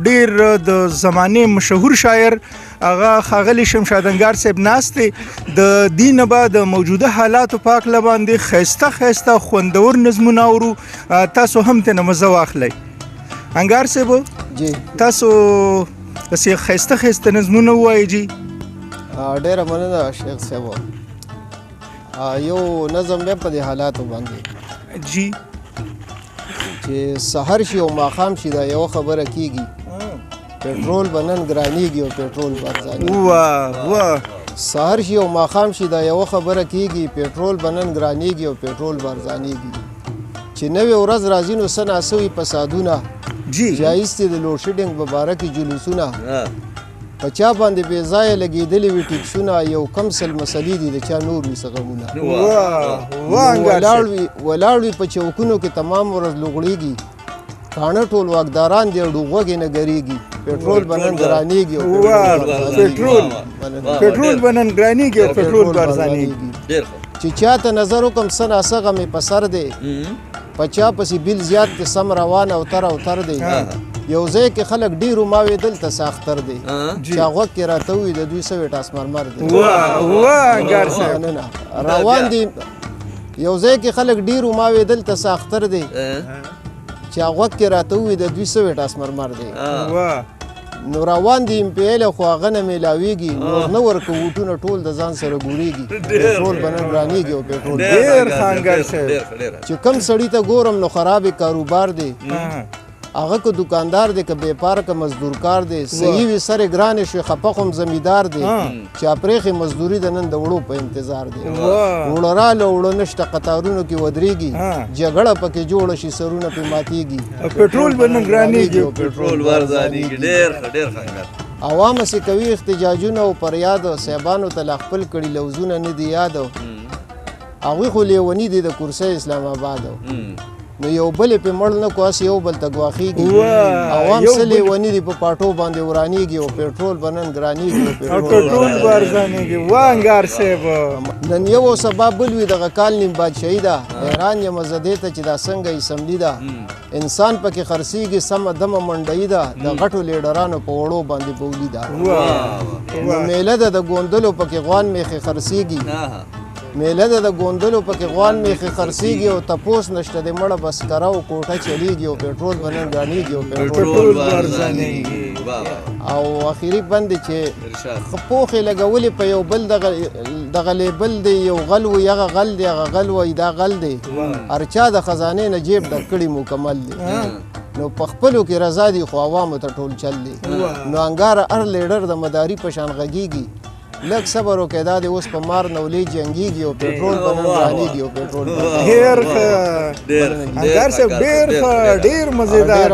ډیر د زمانې مشهور شاعر هغه ښاغلي شمشاد انګار صاحب ناست دی. د دې نه به د موجوده حالاتو په هکله باندې ښایسته ښایسته خوندور نظمونه اورو. تاسو هم ترې نه مزه واخلئ. انګار صاحب جی تاسو داسې ښایسته ښایسته نظمونه ووایئ. جی ډېره مننه شیخ صاحب. یو نظم بیا په دې حالاتو باندې جی چې سحر شي او ماښام شي دا یوه خبره کېږي پټرول به نن ګرانېږي او پټرول به ارزانېږي. واه واه سحر شي او ماښام شي دا یوه خبره کېږي پټرول به نن ګرانېږي او پټرول به ارزانېږي. چې نوې ورځ راځي نو څه ناسوي فسادونه جی جایز دي د لوډ شیډینګ په باره کې جلوسونه په چا باندې بې ځایه لګېدلي وي ټیکسونه یو کم سل مسلې دي د چا نور وي څه غمونه. واه انګار صاحب ولاړ وي په چوکونو کې تمام ورځ لوغړېږي کاڼه ټول واکداران دي ډوغوږې نه ګرېږي پټرول به نن ګرانېږي او پټرول به نن ګرانېږي او پټرول به ارزانېږي. چې چا ته نظر وکم څه ناسغه مې په سر دی په چا پسې بیل زیات کې سم روان او تر دی یو ځای کې خلک ډېرو ما وې دلته ساختر دی چا غوږ کې راته ووي د دوی سوې ټاسمرمر دی. واه انګار صاحب روان دي یو ځای کې خلک ډېرو ما وې دلته ساختر دی چا غوږ کې راته ووي د دوی سوې ټاسمرمر دی. نو روان دي امپیل خو هغه نه میلاویږي نور نه ورکه ووټونه ټول د ځان سره ګورېږي پټرول به نن ګرانېږي او پټرول ډېر ښه انګار صاحب. چې کم سړي ته ګورم نو خرابې کاروبار دی هغه که دکاندار دی که بیپار که مزدور کار دی صحیح وي سرې ګرانې شوې خفه خو هم زمیندار دی چې اپرېښې مزدوري د نن د وړو په انتظار دی. وړه راله وړه نشته قطارونو کې ودرېږي جګړه پکې جوړه شي سرونه پې ماتېږي پټرول به نن ګرانېږي او پټرول به ارزانېږي. ډېر ښه ډېر ښه انګار. عوام هسې کوي احتجاجونه او فریاد صاحبانو ته لا خپل کړي لوزونه نه دي یاد هغوی خو لیوني دي د کرسۍ اسلام آباد نو یو بل په مړ نه کو اس یو بل ته ګواخیږي عوام سلی ونی دی په پاټو باندې ورانیږي او پټرول بنن ګرانیږي او پټرول ورزانیږي. وانګار صاحب نن یو سبب بل وی دغه کال نیم بادشاہي ده حیران یم زده ته چې دا څنګه اسمبلی ده انسان پکې خرسيږي سم دمه منډي ده د غټو لیډرانو په وړو باندې بولی ده. نو میله ده د ګوندلو پکې غوان میخي خرسيږي میله ده د ګوندلو پکې غوان میخي خرسيږي او تپوس نشته د مړه بس کراو کوټه چلیږي او پټرول بنن غانیږي او پټرول ورزانیږي. او اخیری بند چې خپوخې لګولې په یو بل دغه لیبل دی یو غل و یغه غل دی هغه غل وای دا غل دی هر چا د خزانې نه جیب ډک کړي مکمل دی نو په خپلو کې رضا دي خو عوامو ته ټول چل دی. نو انګاره هر لیډر د مداري په شان غږیږي لږ صبر وکړه دا د اوس په مار نولې جنګیږي او پټرول به نن ګرانېږي او پټرول ډېر ښه انګار صاحب ډېر ښه ډېر مزېدار.